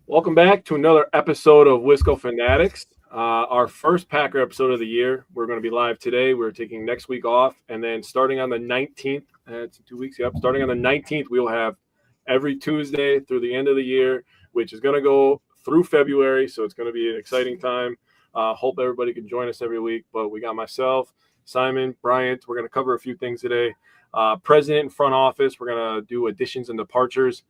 Welcome back to another episode of Wisco Fanatics. Our first Packer episode of the year. We're going to be live today. We're taking next week off, and then starting on the 19th, it's 2 weeks. Yep, starting on the 19th, we will have every Tuesday through the end of the year, which is going to go through February. So it's going to be an exciting time. Hope everybody can join us every week. But we got myself, Simon, Bryant. We're going to cover a few things today. President and front office. We're going to do additions and departures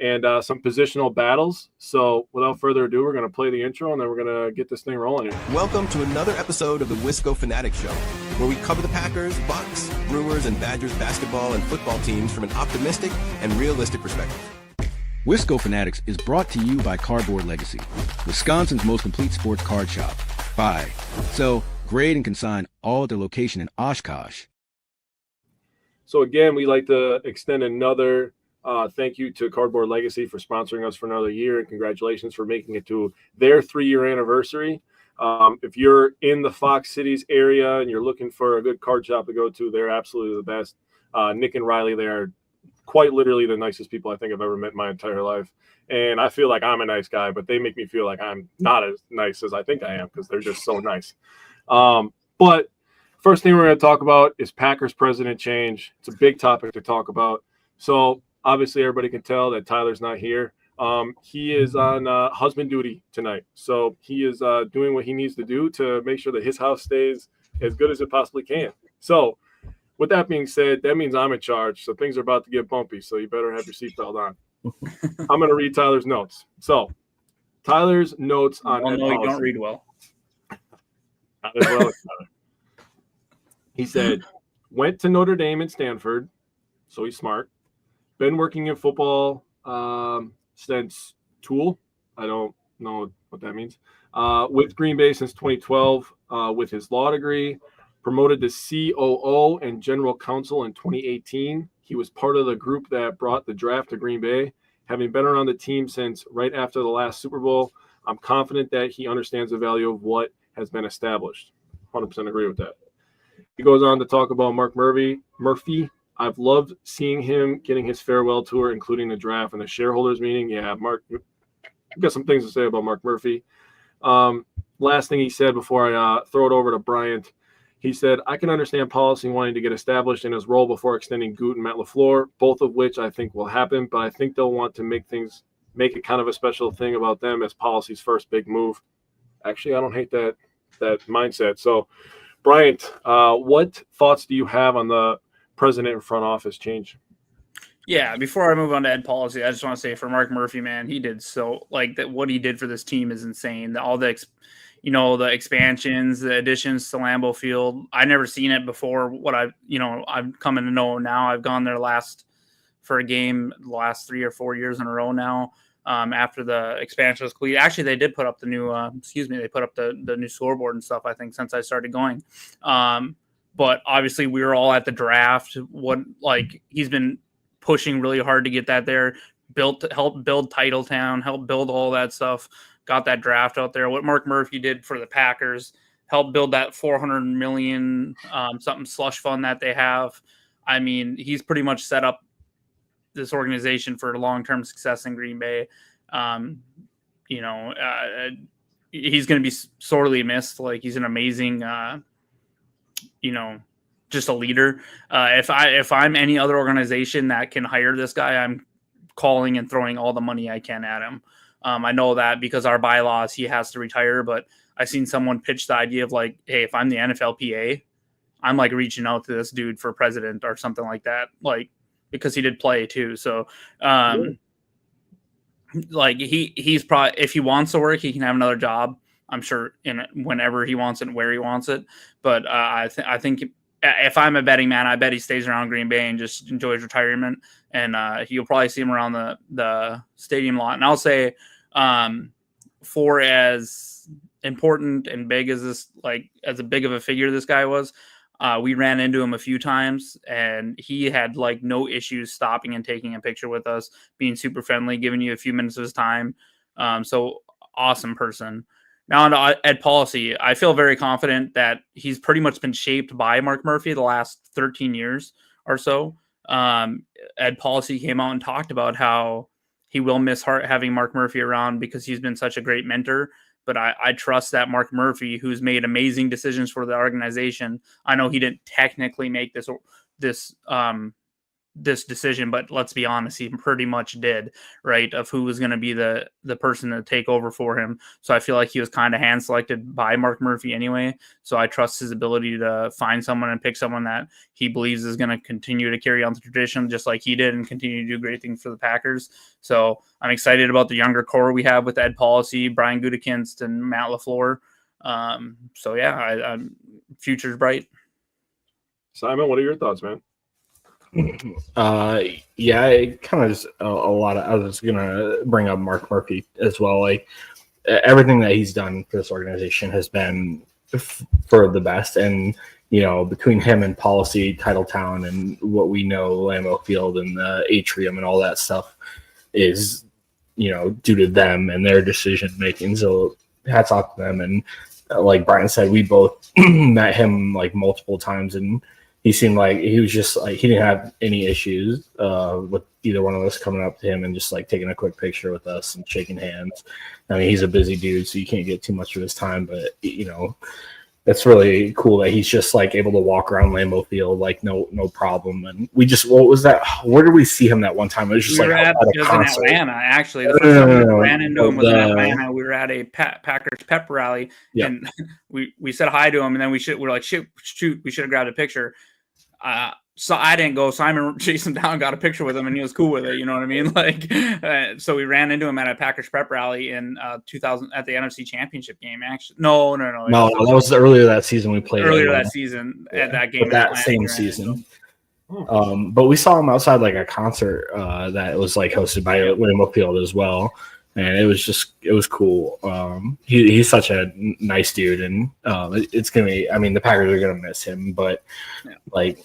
and some positional battles. So without further ado, we're going to play the intro and then we're going to get this thing rolling here. Welcome to another episode of the Wisco Fanatics Show, where we cover the Packers, Bucks, Brewers, and Badgers basketball and football teams from an optimistic and realistic perspective. Wisco Fanatics is brought to you by Cardboard Legacy, Wisconsin's most complete sports card shop. Buy, sell, grade, and consign all at their location in Oshkosh. So again, we like to extend another thank you to Cardboard Legacy for sponsoring us for another year, and congratulations for making it to their 3-year anniversary. If you're in the Fox Cities area and you're looking for a good card shop to go to, they're absolutely the best. Nick and Riley, they are quite literally the nicest people I think I've ever met in my entire life. And I feel like I'm a nice guy, but they make me feel like I'm not as nice as I think I am because they're just so nice. But first thing we're going to talk about is Packers president change. It's a big topic to talk about. So obviously, everybody can tell that Tyler's not here. He is on husband duty tonight. So he is doing what he needs to do to make sure that his house stays as good as it possibly can. So with that being said, that means I'm in charge. So things are about to get bumpy. So you better have your seatbelt on. I'm going to read Tyler's notes. So Tyler's notes on no, policy. you don't read well. Not as well as Tyler. He said, went to Notre Dame and Stanford. So he's smart. Been working in football since Tool. I don't know what that means. With Green Bay since 2012 with his law degree. Promoted to COO and general counsel in 2018. He was part of the group that brought the draft to Green Bay. Having been around the team since right after the last Super Bowl, I'm confident that he understands the value of what has been established. 100% agree with that. He goes on to talk about Mark Murphy. I've loved seeing him getting his farewell tour, including the draft and the shareholders meeting. Yeah, Mark, I've got some things to say about Mark Murphy. Last thing he said before I throw it over to Bryant, he said, I can understand policy wanting to get established in his role before extending Goot and Matt LaFleur, both of which I think will happen, but I think they'll want to make it kind of a special thing about them as policy's first big move. Actually, I don't hate that mindset. So, Bryant, what thoughts do you have on the president and front office change? Yeah, before I move on to ed policy, I just want to say for Mark Murphy, man, he did so like that. What he did for this team is insane. All the expansions, the additions to Lambeau Field. I never seen it before. What I'm coming to know now. I've gone there for a game the last 3 or 4 years in a row now. After the expansion was complete, actually they did put up the new. They put up the new scoreboard and stuff. I think since I started going. But obviously we were all at the draft. He's been pushing really hard to get that there, help build Titletown, help build all that stuff, got that draft out there. What Mark Murphy did for the Packers, helped build that $400 million something slush fund that they have. I mean, he's pretty much set up this organization for long-term success in Green Bay. He's going to be sorely missed. Like, he's an amazing just a leader. If I'm any other organization that can hire this guy, I'm calling and throwing all the money I can at him. I know that because our bylaws, he has to retire, but I seen someone pitch the idea of like, hey, if I'm the NFLPA, I'm like reaching out to this dude for president or something like that. Like, because he did play too. So, like he's probably, if he wants to work, he can have another job. I'm sure whenever he wants it and where he wants it. But I think if I'm a betting man, I bet he stays around Green Bay and just enjoys retirement. And you'll probably see him around the stadium lot. And I'll say, for as important and big as this, like as a big of a figure this guy was, we ran into him a few times, and he had like no issues stopping and taking a picture with us, being super friendly, giving you a few minutes of his time. So awesome person. Now on ed policy, I feel very confident that he's pretty much been shaped by Mark Murphy the last 13 years or so. Ed policy came out and talked about how he will miss having Mark Murphy around because he's been such a great mentor. But I trust that Mark Murphy, who's made amazing decisions for the organization. I know he didn't technically make this decision, but let's be honest, he pretty much did, right? Of who was going to be the person to take over for him. So I feel like he was kind of hand selected by Mark Murphy anyway. So I trust his ability to find someone and pick someone that he believes is going to continue to carry on the tradition, just like he did, and continue to do great things for the Packers. So I'm excited about the younger core we have with Ed Policy, Brian Gutekunst, and Matt LaFleur. So yeah, future's bright. Simon, what are your thoughts, man? Yeah, it kind of just a lot of. I was gonna bring up Mark Murphy as well. Like everything that he's done for this organization has been for the best, and between him and Policy, Titletown, and what we know, Lambeau Field and the atrium and all that stuff is due to them and their decision making. So hats off to them. And like Brian said, we both met him like multiple times, and he seemed like he was just like he didn't have any issues with either one of us coming up to him and just like taking a quick picture with us and shaking hands. I mean, he's a busy dude, so you can't get too much of his time, but it's really cool that he's just like able to walk around Lambeau Field like no problem. And we just what was that? Where did we see him that one time? It was just we like in Atlanta. Actually, the first time we ran into him was in Atlanta. We were at a Packers pep rally, and we said hi to him, and then we're like, shoot, we should have grabbed a picture. So I didn't go. Simon chased him down, got a picture with him, and he was cool with it. You know what I mean? Like, so we ran into him at a Packers prep rally in 2000 at the NFC Championship game. Actually, no, that was earlier that season. We played earlier that season at that game. That same season. But we saw him outside like a concert that was like hosted by Lambeau Field as well, and it was cool. He's such a nice dude, and it's gonna be. I mean, the Packers are gonna miss him, but like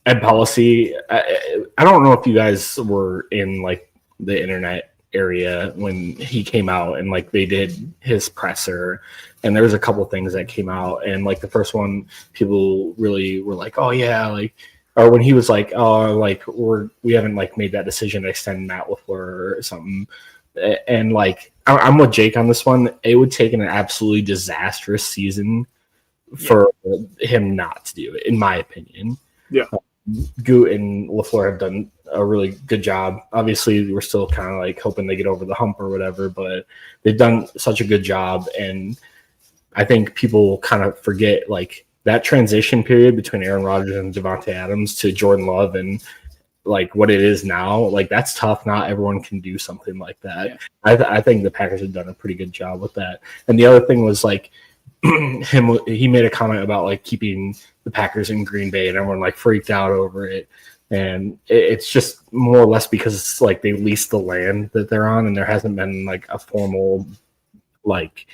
Ed Policy, I don't know if you guys were in like the internet area when he came out and like they did his presser, and there was a couple things that came out, and like the first one, people really were like, oh yeah, like. Or when he was like, oh, like we haven't like made that decision to extend Matt LaFleur or something. And like, I'm with Jake on this one. It would take an absolutely disastrous season for him not to do it, in my opinion. Yeah. Goot and LaFleur have done a really good job. Obviously, we're still kind of like hoping they get over the hump or whatever, but they've done such a good job. And I think people kind of forget like that transition period between Aaron Rodgers and Devontae Adams to Jordan Love and like what it is now, like that's tough. Not everyone can do something like that. Yeah. I think the Packers have done a pretty good job with that. And the other thing was like he made a comment about like keeping the Packers in Green Bay, and everyone like freaked out over it. And it's just more or less because it's like they leased the land that they're on, and there hasn't been like a formal like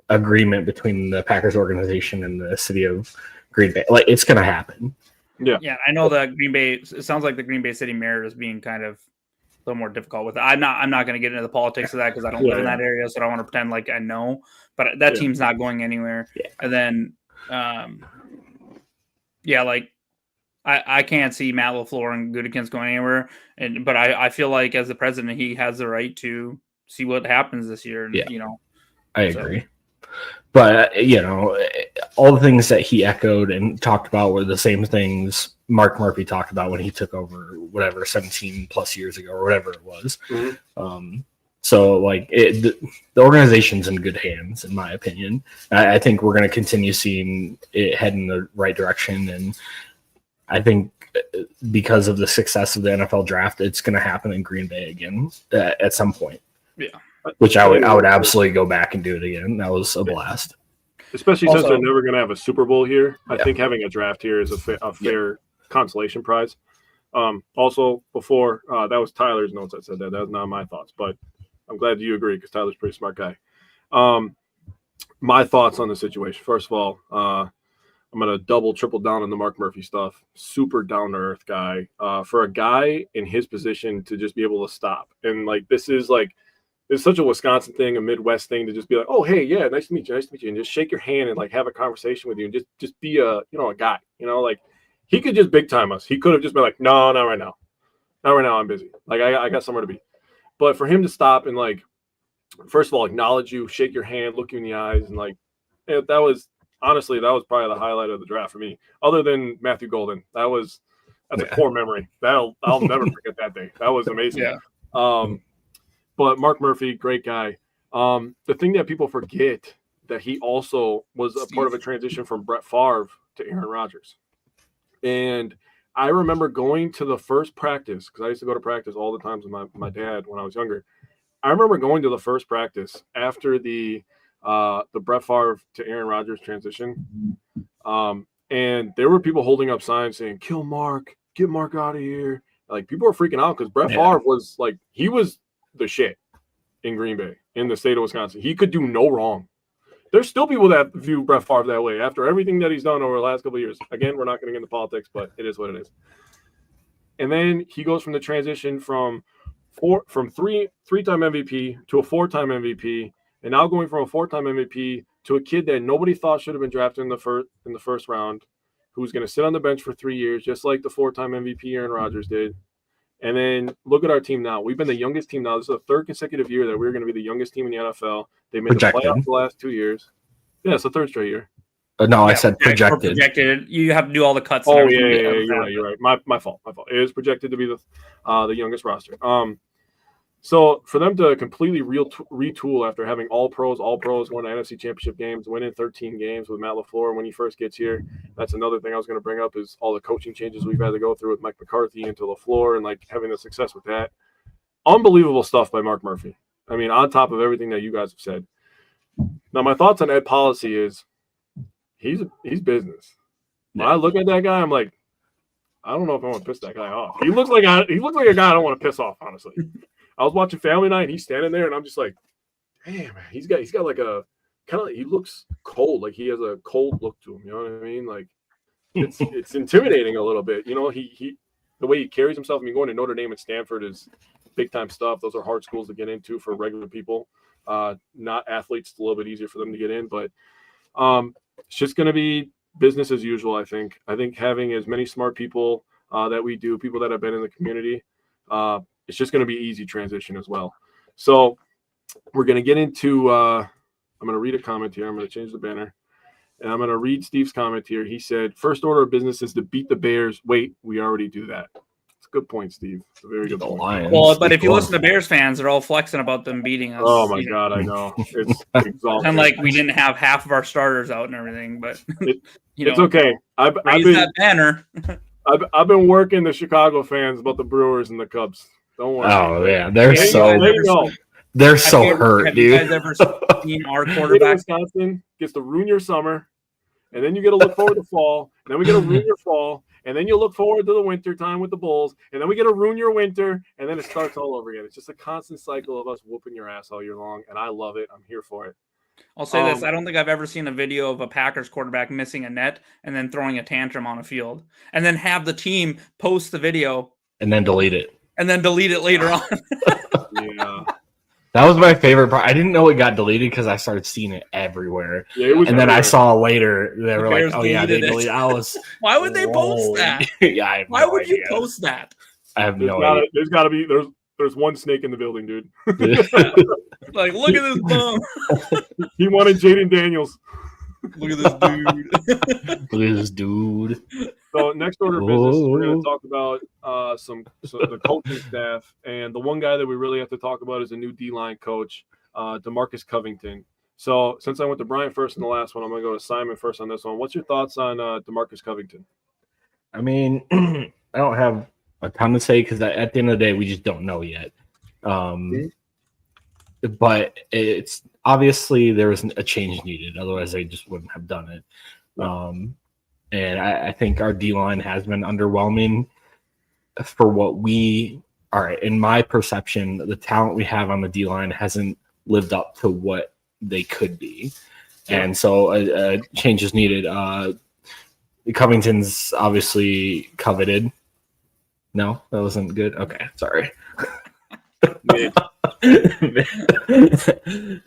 agreement between the Packers organization and the city of Green Bay. Like it's going to happen. Yeah. I know that Green Bay, it sounds like the Green Bay City mayor is being kind of a little more difficult with it. I'm not going to get into the politics of that because I don't live in that area. So I don't want to pretend like I know, but that team's not going anywhere. Yeah. And then, like I can't see Matt LaFleur and Gutekunst going anywhere. But I feel like as the president, he has the right to see what happens this year. And, I agree. But, all the things that he echoed and talked about were the same things Mark Murphy talked about when he took over, 17 plus years ago or whatever it was. Mm-hmm. So, like, the organization's in good hands, in my opinion. I think we're going to continue seeing it head in the right direction. And I think because of the success of the NFL draft, it's going to happen in Green Bay again at some point. Yeah. Which I would absolutely go back and do it again. That was a blast. Especially since they're never going to have a Super Bowl here. I think having a draft here is a fair consolation prize. Also, before, that was Tyler's notes that said that. That was not my thoughts. But I'm glad you agree because Tyler's a pretty smart guy. My thoughts on the situation. First of all, I'm going to triple down on the Mark Murphy stuff. Super down-to-earth guy. For a guy in his position to just be able to stop. And, like, this is, like, it's such a Wisconsin thing, a Midwest thing to just be like, oh, hey, yeah, nice to meet you, and just shake your hand and like have a conversation with you and just be a guy, like he could just big time us. He could have just been like, no, not right now, I'm busy, like I got somewhere to be. But for him to stop and like, first of all, acknowledge you, shake your hand, look you in the eyes, and like, that was honestly probably the highlight of the draft for me. Other than Matthew Golden, that's a core memory. I'll never forget that day. That was amazing. Yeah. But Mark Murphy, great guy. The thing that people forget that he also was a part of a transition from Brett Favre to Aaron Rodgers. And I remember going to the first practice, because I used to go to practice all the times with my dad when I was younger. I remember going to the first practice after the Brett Favre to Aaron Rodgers transition. And there were people holding up signs saying, "Kill Mark, get Mark out of here." Like, people were freaking out because Brett Favre was like, he was the shit in Green Bay, in the state of Wisconsin. He could do no wrong. There's still people that view Brett Favre that way after everything that he's done over the last couple of years. Again, we're not going to get into politics, but it is what it is. And then he goes from the transition from three-time MVP to a 4-time MVP, and now going from a 4-time MVP to a kid that nobody thought should have been drafted in the first round, who's going to sit on the bench for 3 years, just like the 4-time MVP Aaron Rodgers did. And then look at our team now. We've been the youngest team now. This is the third consecutive year that we're going to be the youngest team in the NFL. They made the playoffs the last 2 years. Yeah, it's the third straight year. No, I said projected. Projected. You have to do all the cuts. Oh, yeah, you're right. My fault. It is projected to be the youngest roster. So for them to completely retool after having all pros, going to NFC Championship games, winning 13 games with Matt LaFleur when he first gets here. That's another thing I was going to bring up is all the coaching changes we've had to go through with Mike McCarthy into LaFleur and like having the success with that. Unbelievable stuff by Mark Murphy. I mean, on top of everything that you guys have said. Now, my thoughts on Ed Policy is he's business. When I look at that guy, I'm like, I don't know if I want to piss that guy off. He looks like a guy I don't want to piss off, honestly. I was watching Family Night, and he's standing there, and I'm just like, damn, man, he's got like a kind of he looks cold, like he has a cold look to him. You know what I mean? Like it's intimidating a little bit. You know, he the way he carries himself. I mean, going to Notre Dame and Stanford is big time stuff. Those are hard schools to get into for regular people. Not athletes. It's a little bit easier for them to get in, but it's just going to be business as usual. I think having as many smart people that we do, people that have been in the community. It's just going to be easy transition as well. So we're going to get into I'm going to read a comment here. I'm going to change the banner. And I'm going to read Steve's comment here. He said, first order of business is to beat the Bears. Wait, we already do that. It's a good point, Steve. It's a very good point. Lions. Well, but if you listen to Bears fans, they're all flexing about them beating us. Oh, my God, I know. It's exhausting. And like we didn't have half of our starters out and everything, but it's okay. I've been that banner. I've been working the Chicago fans about the Brewers and the Cubs. Don't worry. Oh yeah, they're so hurt, dude. Have you guys ever seen our quarterback? Wisconsin gets to ruin your summer, and then you get to look forward to fall. And then we get to ruin your fall, and then you look forward to the winter time with the Bulls, and then we get to ruin your winter, and then it starts all over again. It's just a constant cycle of us whooping your ass all year long, and I love it. I'm here for it. I'll say this. I don't think I've ever seen a video of a Packers quarterback missing a net and then throwing a tantrum on a field, and then have the team post the video and then delete it. Later on. Yeah. That was my favorite part. I didn't know it got deleted because I started seeing it everywhere. Yeah, it was and then I saw later they were like, "Oh yeah, they deleted deleted." I was. Why would they post that? Yeah, why would you post that? I have no idea. There's got to be there's one snake in the building, dude. Like, look at this bum. He wanted Jaden Daniels. Look at this dude. So next order of business, we're going to talk about the coaching staff, and the one guy that we really have to talk about is a new D-line coach, DeMarcus Covington. So since I went to Brian first in the last one, I'm going to go to Simon first on this one. What's your thoughts on DeMarcus Covington? I mean, I don't have a ton to say because at the end of the day, we just don't know yet. But it's obviously there was a change needed. Otherwise, they just wouldn't have done it. And I think our D-line has been underwhelming for what we are. In my perception, the talent we have on the D-line hasn't lived up to what they could be. And so a change is needed. Covington's obviously coveted. No, that wasn't good. Okay, sorry.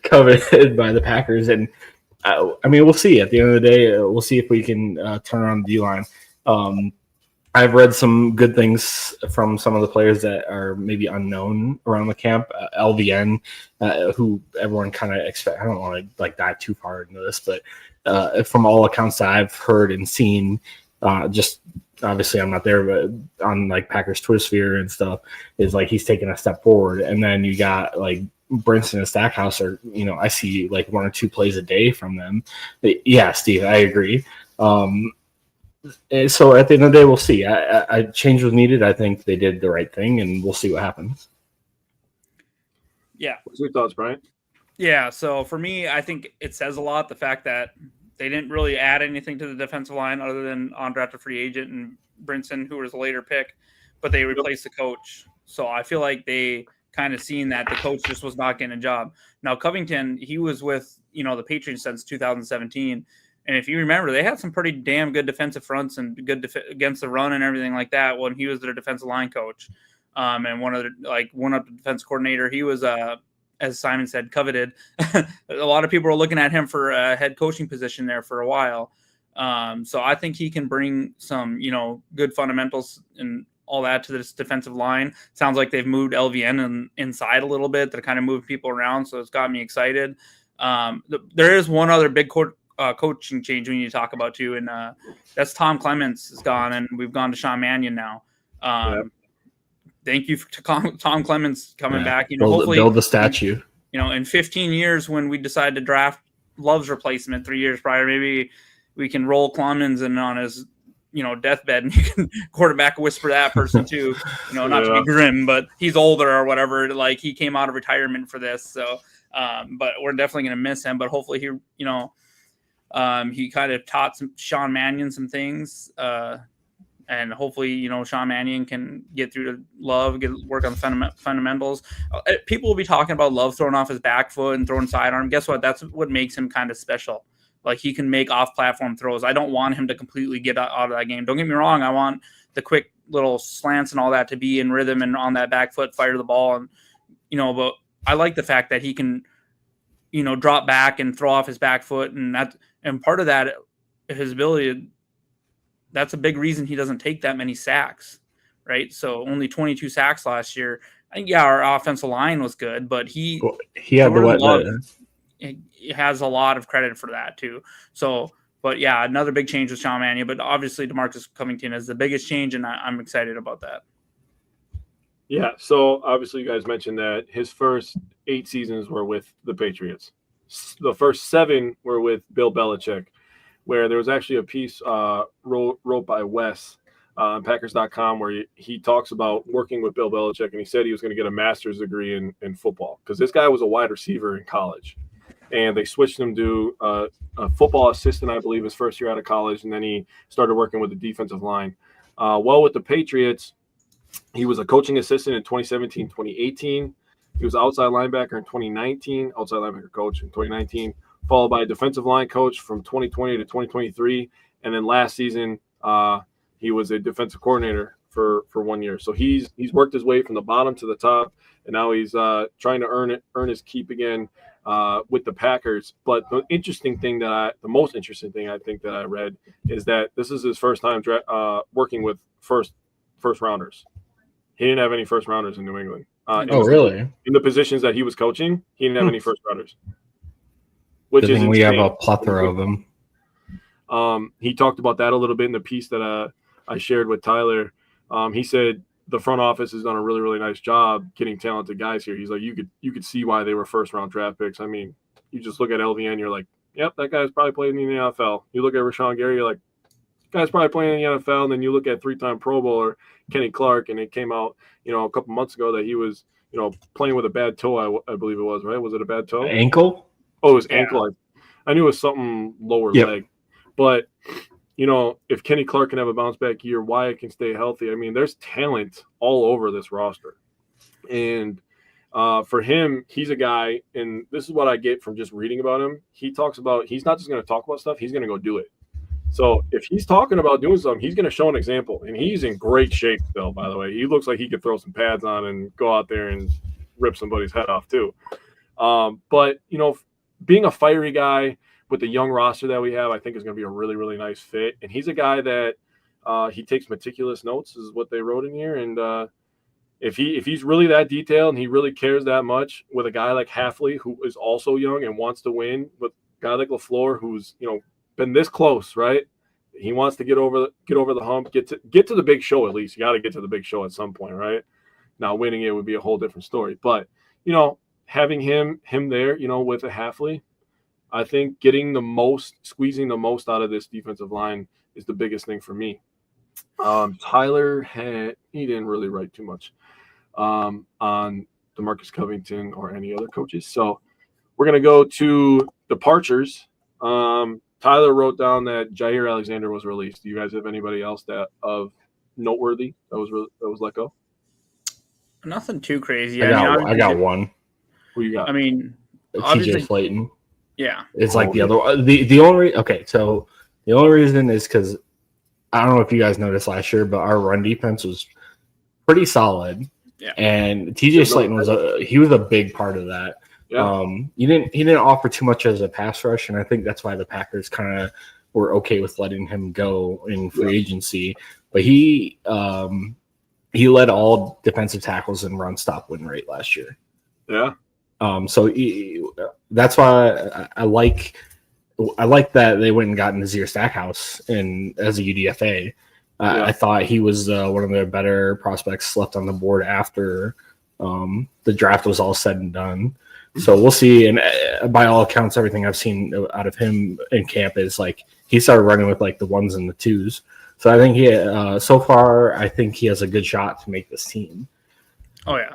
Coveted by the Packers, and I mean, we'll see. At the end of the day, we'll see if we can turn on the D-line. I've read some good things from some of the players that are maybe unknown around the camp. LVN, who everyone kind of expect. I don't want to dive too far into this, but from all accounts that I've heard and seen, just obviously I'm not there, but on Packers Twitter sphere and stuff, is he's taking a step forward. And then you got Brinson and Stackhouse are, I see 1 or 2 plays a day from them. Yeah, Steve, I agree. So at the end of the day, we'll see. I change was needed. I think they did the right thing, and we'll see what happens. Yeah. What's your thoughts, Brian? Yeah. So for me, I think it says a lot, the fact that they didn't really add anything to the defensive line other than undrafted free agent and Brinson, who was a later pick, but they replaced the coach. So I feel like they kind of seen that the coach just was not getting a job. Now, Covington, he was with, the Patriots since 2017. And if you remember, they had some pretty damn good defensive fronts and good against the run and everything like that when he was their defensive line coach. And one of the defense coordinator, he was, as Simon said, coveted. A lot of people were looking at him for a head coaching position there for a while. So I think he can bring some, good fundamentals and all that to this defensive line. Sounds like they've moved LVN inside a little bit. They're kind of moving people around, so it's got me excited. There is one other big coaching change we need to talk about too, and that's Tom Clements is gone, and we've gone to Sean Mannion now. Thank you to Tom Clements coming back. Hopefully build the statue. In 15 years, when we decide to draft Love's replacement 3 years prior, maybe we can roll Clemens in on his deathbed, and you can quarterback whisper that person too. Not to be grim, but he's older or whatever. He came out of retirement for this, so. But we're definitely going to miss him. But hopefully he kind of taught Sean Mannion some things, and hopefully, Sean Mannion can get through to Love, work on the fundamentals. People will be talking about Love throwing off his back foot and throwing sidearm. Guess what? That's what makes him kind of special. He can make off-platform throws. I don't want him to completely get out of that game. Don't get me wrong. I want the quick little slants and all that to be in rhythm and on that back foot, fire the ball. And, but I like the fact that he can, drop back and throw off his back foot. And part of that, his ability, that's a big reason he doesn't take that many sacks, right? So only 22 sacks last year. Our offensive line was good, but he had he has a lot of credit for that too. So, but yeah, another big change with Sean Mannion, but obviously DeMarcus Covington is the biggest change, and I'm excited about that. Yeah, so obviously you guys mentioned that his first 8 seasons were with the Patriots. The first 7 were with Bill Belichick, where there was actually a piece wrote by Wes on Packers.com where he talks about working with Bill Belichick, and he said he was going to get a master's degree in football because this guy was a wide receiver in college. And they switched him to a football assistant, I believe, his first year out of college, and then he started working with the defensive line. With the Patriots, he was a coaching assistant in 2017, 2018. He was outside linebacker in 2019, outside linebacker coach in 2019, followed by a defensive line coach from 2020 to 2023. And then last season, he was a defensive coordinator for 1 year. So he's worked his way from the bottom to the top, and now he's trying to earn his keep again with the Packers. But the most interesting thing I think that I read is that this is his first time working with first rounders. He didn't have any first rounders in New England. Really? In the positions that he was coaching, he didn't have any first rounders. Which is we have a plethora of them. He talked about that a little bit in the piece that I shared with Tyler. He said the front office has done a really, really nice job getting talented guys here. He's like, you could see why they were first round draft picks. I mean, you just look at LVN, you're like, yep, that guy's probably playing in the NFL. You look at Rashawn Gary, you're like, guy's probably playing in the NFL. And then you look at 3-time Pro Bowler Kenny Clark, and it came out, a couple months ago that he was, playing with a bad toe. I believe it was, right? Was it a bad toe? Ankle? Oh, it was ankle. I knew it was something lower leg. But, if Kenny Clark can have a bounce back year, Wyatt can stay healthy. I mean, there's talent all over this roster. And for him, he's a guy, and this is what I get from just reading about him. He talks about, he's not just going to talk about stuff, he's going to go do it. So if he's talking about doing something, he's going to show an example. And he's in great shape still, by the way. He looks like he could throw some pads on and go out there and rip somebody's head off too. But, being a fiery guy with the young roster that we have, I think is going to be a really, really nice fit. And he's a guy that He takes meticulous notes, is what they wrote in here. And if he's really that detailed and he really cares that much with a guy like Halfley, who is also young and wants to win, with a guy like LaFleur, who's been this close, right? He wants to get over the hump, get to the big show at least. You got to get to the big show at some point, right? Now winning it would be a whole different story, but having him there, with a Halfley, I think squeezing the most out of this defensive line is the biggest thing for me. Tyler he didn't really write too much on DeMarcus Covington or any other coaches. So we're going to go to departures. Tyler wrote down that Jair Alexander was released. Do you guys have anybody else that of noteworthy that was let go? Nothing too crazy. I got one. Who you got? I mean, TJ Slayton. Yeah. It's like the other the only so the only reason is because I don't know if you guys noticed last year, but our run defense was pretty solid. Yeah. And TJ Slayton was a big part of that. Yeah. He didn't offer too much as a pass rush, and I think that's why the Packers kind of were okay with letting him go in free agency. But he led all defensive tackles in run stop win rate last year. Yeah. So that's why I like that they went and got Nazir Stackhouse as a UDFA. I thought he was one of the better prospects left on the board after the draft was all said and done. So we'll see. And by all accounts, everything I've seen out of him in camp is like he started running with like the ones and the twos. So I think so far, I think he has a good shot to make this team. Oh yeah,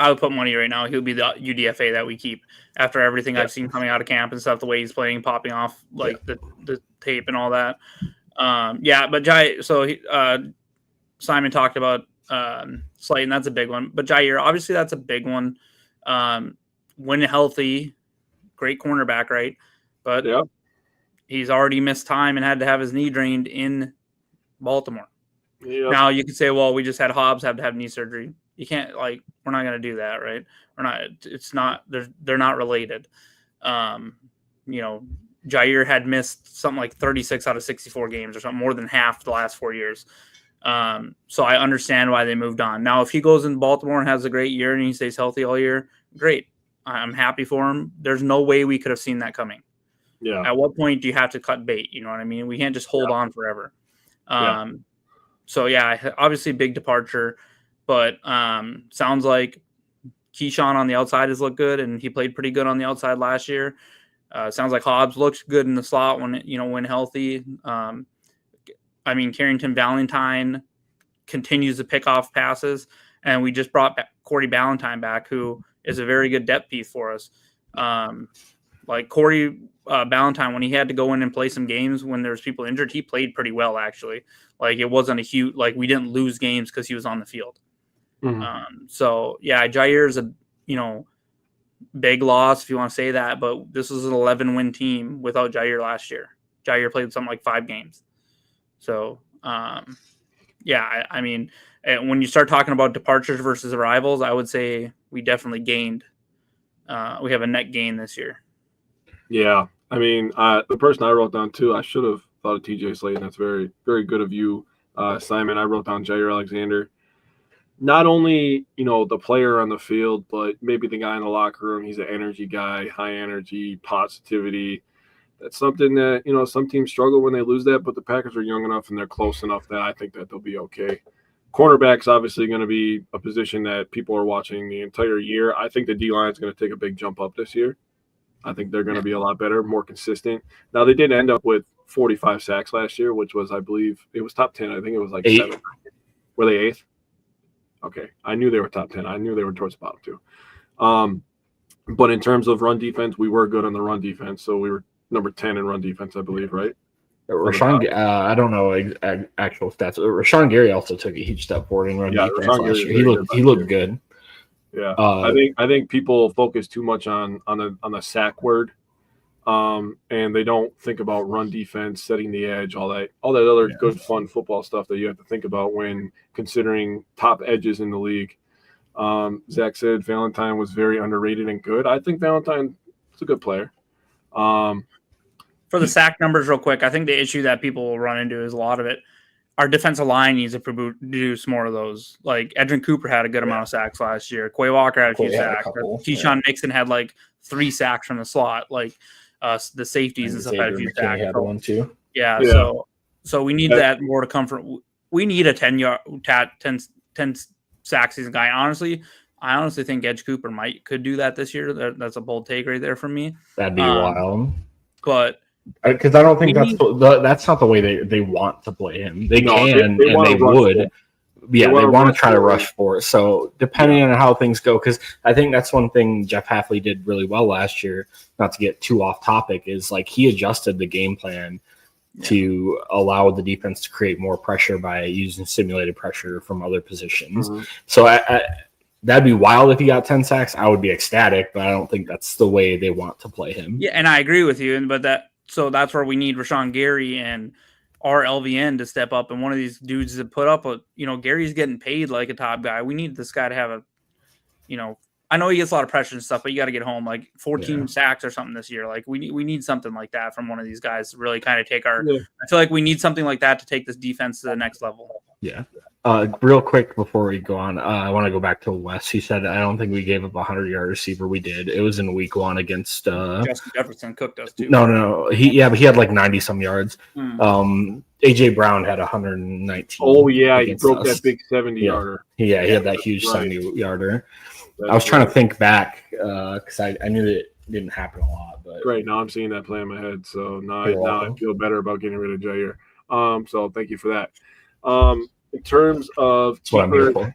I would put money right now. He'll be the UDFA that we keep after everything I've seen coming out of camp and stuff. The way he's playing, popping off the tape and all that. But Jai. So Simon talked about Slayton. That's a big one. But Jair, obviously, that's a big one. When healthy, great cornerback, right? But he's already missed time and had to have his knee drained in Baltimore. Yep. Now you could say, well, we just had Hobbs have to have knee surgery. You can't we're not going to do that, right? We're not. It's not. They're not related. Jair had missed something like 36 out of 64 games or something, more than half the last 4 years. So I understand why they moved on. Now, if he goes in Baltimore and has a great year and he stays healthy all year, great. I'm happy for him. There's no way we could have seen that coming. Yeah. At what point do you have to cut bait? You know what I mean? We can't just hold on forever. So obviously big departure, but sounds like Keyshawn on the outside has looked good, and he played pretty good on the outside last year. Sounds like Hobbs looks good in the slot when healthy. Carrington Valentine continues to pick off passes, and we just brought Corey Ballantyne back, who is a very good depth piece for us. Corey Ballantyne, when he had to go in and play some games when there was people injured, he played pretty well, actually. It wasn't a huge, we didn't lose games because he was on the field. Mm-hmm. Jair is a, big loss, if you want to say that, but this was an 11-win team without Jair last year. Jair played something like 5 games. So, when you start talking about departures versus arrivals, I would say we definitely gained. We have a net gain this year. Yeah. The person I wrote down too, I should have thought of TJ Slayton. That's very, very good of you, Simon. I wrote down Jair Alexander. Not only, the player on the field, but maybe the guy in the locker room. He's an energy guy, high energy, positivity. That's something that, some teams struggle when they lose that, but the Packers are young enough and they're close enough that I think that they'll be okay. Cornerback's obviously going to be a position that people are watching the entire year. I think the D-line is going to take a big jump up this year. I think they're going to be a lot better, more consistent. Now, they did end up with 45 sacks last year, which was, I believe, it was top 10. I think it was 8. 7. Were they 8th? Okay. I knew they were top 10. I knew they were towards the bottom, too. But in terms of run defense, we were good on the run defense. So we were number 10 in run defense, I believe, right? Rashawn, I don't know actual stats. Rashawn Gary also took a huge step forward in run defense last year. He looked good. Yeah, I think people focus too much on the sack word, and they don't think about run defense, setting the edge, all that other good fun football stuff that you have to think about when considering top edges in the league. Zach said Valentine was very underrated and good. I think Valentine is a good player. For the sack numbers, real quick, I think the issue that people will run into is a lot of it. Our defensive line needs to produce more of those. Like Edrin Cooper had a good amount of sacks last year. Quay Walker had a few sacks. Keyshawn Nixon had like 3 sacks from the slot. Like the safeties and stuff had a few sacks. Had one too. Yeah. So we need that more to come from. We need a 10 sack season guy. I honestly think Edge Cooper could do that this year. That's a bold take right there from me. That'd be wild. But because I don't think that's not the way they want to play him. They can and they would. Yeah, they want to try to rush for it. So depending on how things go, because I think that's one thing Jeff Hafley did really well last year. Not to get too off topic, is like he adjusted the game plan to allow the defense to create more pressure by using simulated pressure from other positions. Mm-hmm. So that'd be wild if he got 10 sacks. I would be ecstatic, but I don't think that's the way they want to play him. Yeah, and I agree with you. But that's where we need Rashawn Gary and our LVN to step up, and one of these dudes to put up Gary's getting paid like a top guy. We need this guy to have I know he gets a lot of pressure and stuff, but you got to get home like 14 sacks or something this year. Like we need something like that from one of these guys to really kind of take I feel like we need something like that to take this defense to the next level. Yeah. Real quick before we go on, I want to go back to Wes. He said, I don't think we gave up a 100-yard receiver. We did. It was in week 1 against Justin Jefferson cooked us too. No. But he had like 90 some yards. AJ Brown had 119. Oh yeah, he broke that big 70-yarder. Yeah, he had that huge 70-yarder. I was trying to think back because I knew that it didn't happen a lot. But great, now I'm seeing that play in my head. So now I feel better about getting rid of Jair. So thank you for that. In terms of keeper,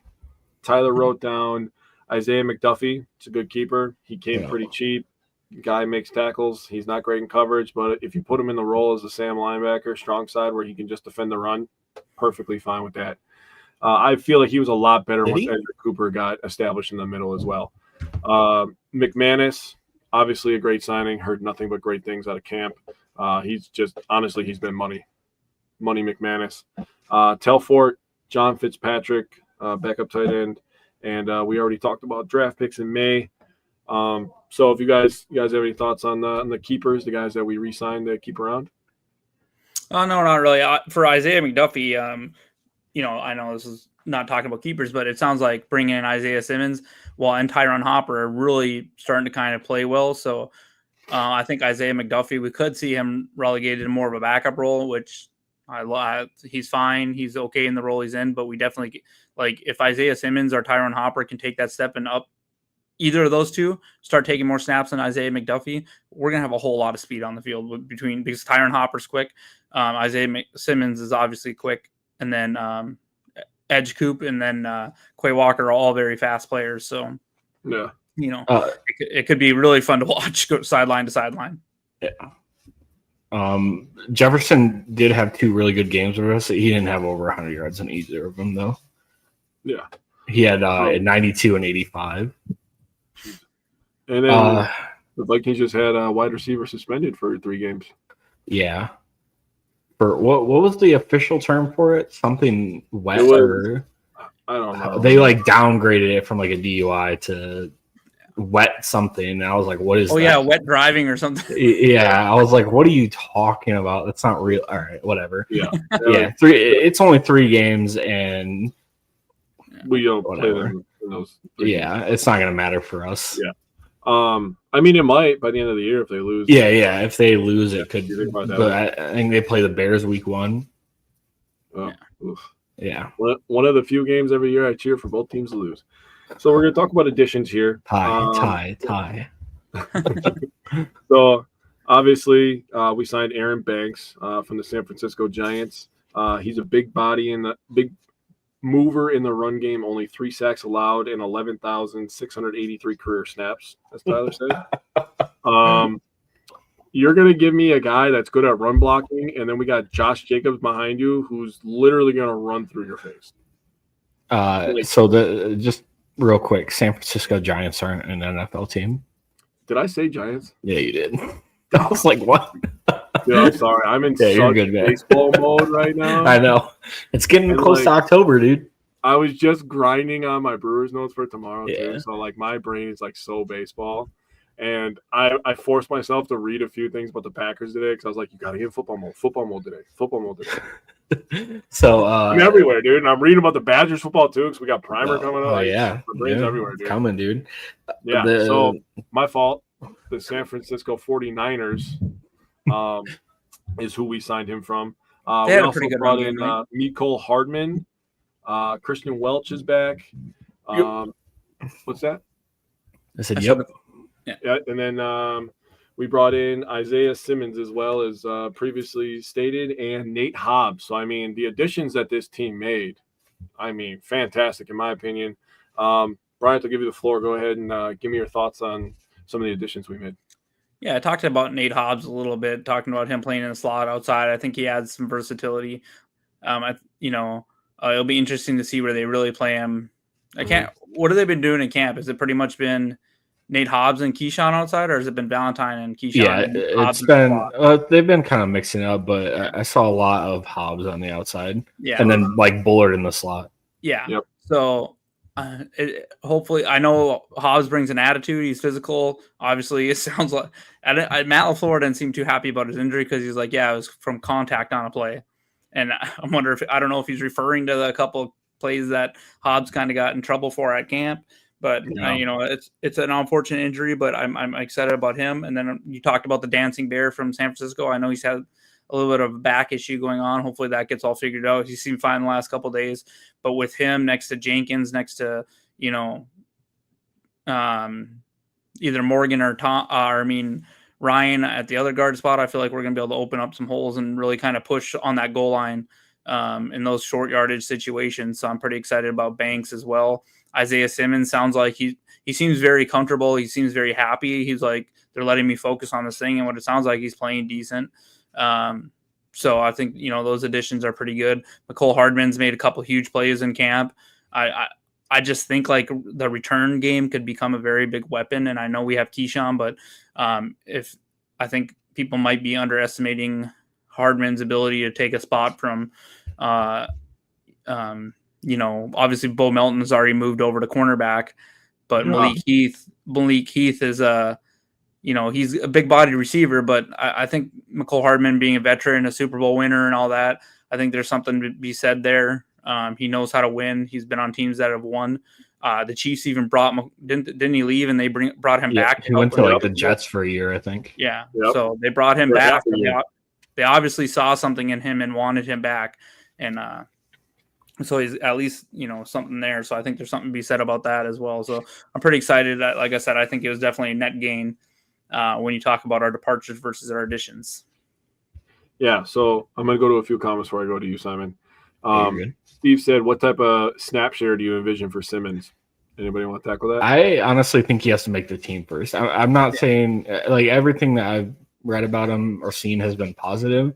Tyler wrote down Isaiah McDuffie. It's a good keeper. He came pretty cheap. Guy makes tackles. He's not great in coverage, but if you put him in the role as a Sam linebacker, strong side, where he can just defend the run, perfectly fine with that. I feel like he was a lot better once Edgar Cooper got established in the middle as well. McManus, obviously a great signing. Heard nothing but great things out of camp. He's been money McManus. Telfort, John Fitzpatrick, backup tight end, and we already talked about draft picks in May. So if you guys have any thoughts on the keepers, the guys that we re-signed to keep around? No, not really. For Isaiah McDuffie, I know this is not talking about keepers, but it sounds like bringing in Isaiah Simmons and Tyron Hopper are really starting to kind of play well. So I think Isaiah McDuffie, we could see him relegated to more of a backup role, which he's fine. He's okay in the role he's in, but we definitely if Isaiah Simmons or Tyron Hopper can take that step and up, either of those two start taking more snaps than Isaiah McDuffie, we're going to have a whole lot of speed on the field because Tyron Hopper's quick. Isaiah Simmons is obviously quick. And then Edge Coop and then Quay Walker are all very fast players. So, it could be really fun to watch go sideline to sideline. Yeah. Jefferson did have 2 really good games with us. He didn't have over 100 yards in either of them, though. Yeah. He had 92 and 85. And then the Vikings just had a wide receiver suspended for 3 games. Yeah. For what was the official term for it? Something wet or I don't know. They downgraded it from a DUI to wet something. And I was like, what is that? Yeah, wet driving or something. Yeah, I was like, what are you talking about? That's not real. All right, whatever. Yeah. Yeah, 3 it's only 3 games and we don't play them in those 3 games. It's not going to matter for us. Yeah. It might by the end of the year if they lose. Yeah. If they lose, it could. But I think they play the Bears week 1. Oh, yeah. One of the few games every year I cheer for both teams to lose. So we're going to talk about additions here. Tie. So obviously we signed Aaron Banks from the San Francisco Giants. He's a big body in the big mover in the run game, only 3 sacks allowed and 11,683 career snaps, as Tyler said. You're going to give me a guy that's good at run blocking, and then we got Josh Jacobs behind you who's literally going to run through your face. Just real quick, San Francisco Giants aren't an NFL team. Did I say Giants? Yeah, you did. I was like, what? Dude, I'm sorry. I'm in such baseball mode right now. I know. It's getting close to October, dude. I was just grinding on my Brewers notes for tomorrow, too. So, my brain is, so baseball. And I forced myself to read a few things about the Packers today because I was like, you got to get football mode today. So I'm everywhere, dude. And I'm reading about the Badgers football too because we got primer coming up. Oh yeah, my brain's everywhere, dude. It's coming, dude. Yeah. So my fault. The San Francisco 49ers is who we signed him from. They we had a also pretty good brought run in game, right? Mecole Hardman. Christian Welch is back. What's that? I said, yep. Yeah, and then we brought in Isaiah Simmons as well as previously stated, and Nate Hobbs. So, I mean, the additions that this team made, I mean, fantastic in my opinion. Brian, I'll give you the floor. Go ahead and give me your thoughts on some of the additions we made. Yeah, I talked about Nate Hobbs a little bit, talking about him playing in the slot outside. I think he adds some versatility. It'll be interesting to see where they really play him. What have they been doing in camp? Has it pretty much been Nate Hobbs and Keyshawn outside, or has it been Valentine and Keyshawn? Yeah, it's been they've been kind of mixing up, but I saw a lot of Hobbs on the outside. Yeah, and then like Bullard in the slot. Yeah. Yep. So hopefully, I know Hobbs brings an attitude. He's physical. Obviously, it sounds like Matt LaFleur didn't seem too happy about his injury because he's like, yeah, it was from contact on a play. And I don't know if he's referring to the couple of plays that Hobbs kind of got in trouble for at camp. But it's an unfortunate injury. But I'm excited about him. And then you talked about the dancing bear from San Francisco. I know he's had a little bit of a back issue going on. Hopefully that gets all figured out. He seemed fine the last couple of days. But with him next to Jenkins, next to either Morgan or Ryan at the other guard spot, I feel like we're going to be able to open up some holes and really kind of push on that goal line in those short yardage situations. So I'm pretty excited about Banks as well. Isaiah Simmons sounds like he seems very comfortable. He seems very happy. He's like, they're letting me focus on this thing. And what it sounds like, he's playing decent. So I think, those additions are pretty good. Mecole Hardman's made a couple huge plays in camp. I just think like the return game could become a very big weapon. And I know we have Keyshawn, but I think people might be underestimating Hardman's ability to take a spot from, obviously Bo Melton's already moved over to cornerback, but Malik Heath is he's a big bodied receiver, but I think Mecole Hardman being a veteran, a Super Bowl winner and all that, I think there's something to be said there. He knows how to win. He's been on teams that have won. The Chiefs even didn't he leave and they brought him back? He went to the Jets for a year, I think. Yeah. Yep. So they brought him back. They obviously saw something in him and wanted him back. And so he's at least, something there. So I think there's something to be said about that as well. So I'm pretty excited. Like I said, I think it was definitely a net gain when you talk about our departures versus our additions. Yeah. So I'm going to go to a few comments before I go to you, Simon. Steve said, what type of snap share do you envision for Simmons? Anybody want to tackle that? I honestly think he has to make the team first. I'm not saying like everything that I've read about him or seen has been positive,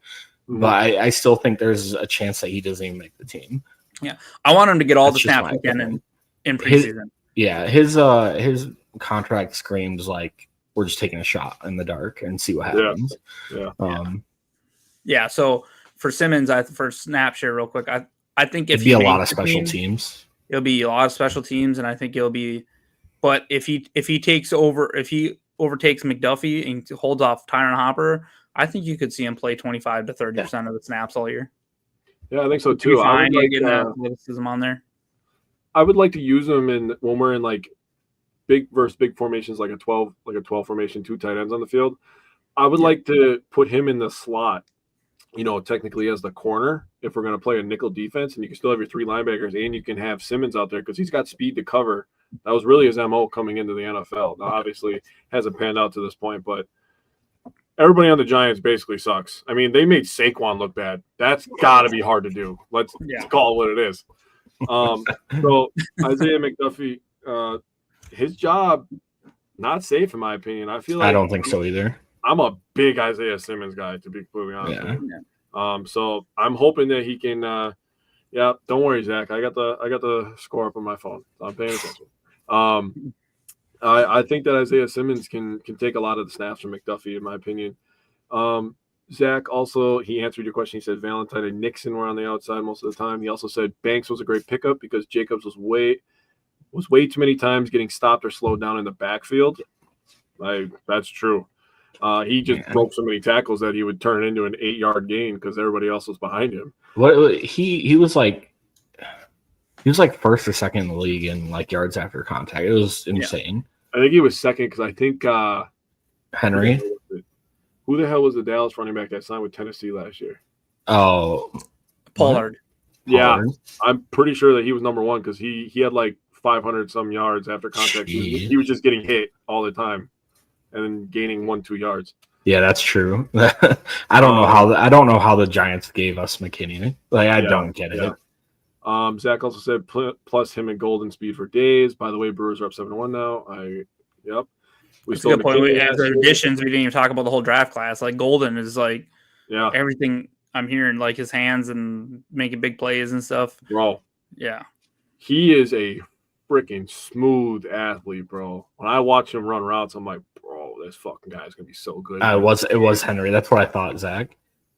but I still think there's a chance that he doesn't even make the team. Yeah. I want him to get all the snaps he can in preseason. His contract screams like we're just taking a shot in the dark and see what happens. Yeah. So for Simmons, for snap share real quick, I think if it'd be a lot of special teams. It'll be a lot of special teams, and I think it'll be. But if he overtakes McDuffie and holds off Tyron Hopper, I think you could see him play 25 to 30% of the snaps all year. Yeah, I think so too. Fine, getting that athleticism on there. I would like to use him when we're in like big versus big formations, like a 12 formation, 2 tight ends on the field. I would like to put him in the slot, technically as the corner if we're going to play a nickel defense, and you can still have your 3 linebackers and you can have Simmons out there because he's got speed to cover. That was really his MO coming into the NFL. Now, obviously, hasn't panned out to this point, but everybody on the Giants basically sucks. I mean, they made Saquon look bad. That's got to be hard to do. Let's call it what it is. So Isaiah McDuffie, his job, not safe in my opinion. I feel like I don't think so either. I'm a big Isaiah Simmons guy, to be completely honest. So I'm hoping that he can. Don't worry, Zach. I got the score up on my phone. So I'm paying attention. I think that Isaiah Simmons can take a lot of the snaps from McDuffie, in my opinion. Zach also, he answered your question. He said Valentine and Nixon were on the outside most of the time. He also said Banks was a great pickup because Jacobs was way too many times getting stopped or slowed down in the backfield. That's true. He just broke so many tackles that he would turn into an 8-yard gain because everybody else was behind him. He was like first or second in the league in like yards after contact. It was insane. I think he was second because I think Henry. Who the hell was the Dallas running back that signed with Tennessee last year? Oh, Pollard. Yeah, I'm pretty sure that he was number one because he had like 500 some yards after contact. He was just getting hit all the time and then gaining 1-2 yards. Yeah, that's true. I don't know how the Giants gave us McKinney. Like I don't get it. Zach also said plus him and Golden speed for days. By the way, Brewers are up 7-1 now. That's a good point. After additions, we didn't even talk about the whole draft class. Like Golden is like everything I'm hearing, like his hands and making big plays and stuff. Bro. Yeah. He is a freaking smooth athlete, bro. When I watch him run routes, I'm like, bro, this fucking guy's gonna be so good. It was Henry. That's what I thought, Zach.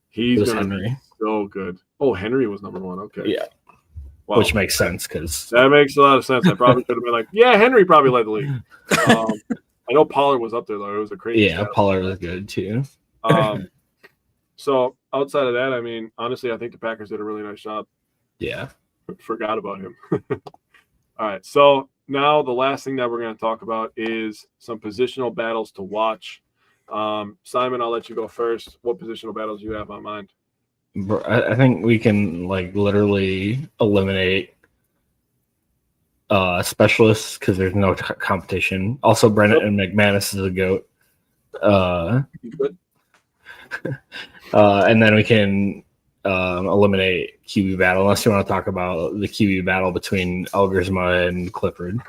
He's gonna be so good. Oh, Henry was number one. Okay. Yeah. Wow. Which makes sense because that makes a lot of sense. I probably could have been like, yeah, Henry probably led the league. I know Pollard was up there though. It was a crazy. Yeah, Pollard was good too. So outside of that, I mean, honestly, I think the Packers did a really nice job. Yeah. Forgot about him. All right. So now the last thing that we're going to talk about is some positional battles to watch. Simon, I'll let you go first. What positional battles do you have on mind? I think we can like literally eliminate specialists because there's no competition. Also, Brennan McManus is a GOAT. And then we can eliminate QB battle unless you want to talk about the QB battle between Elgersma and Clifford.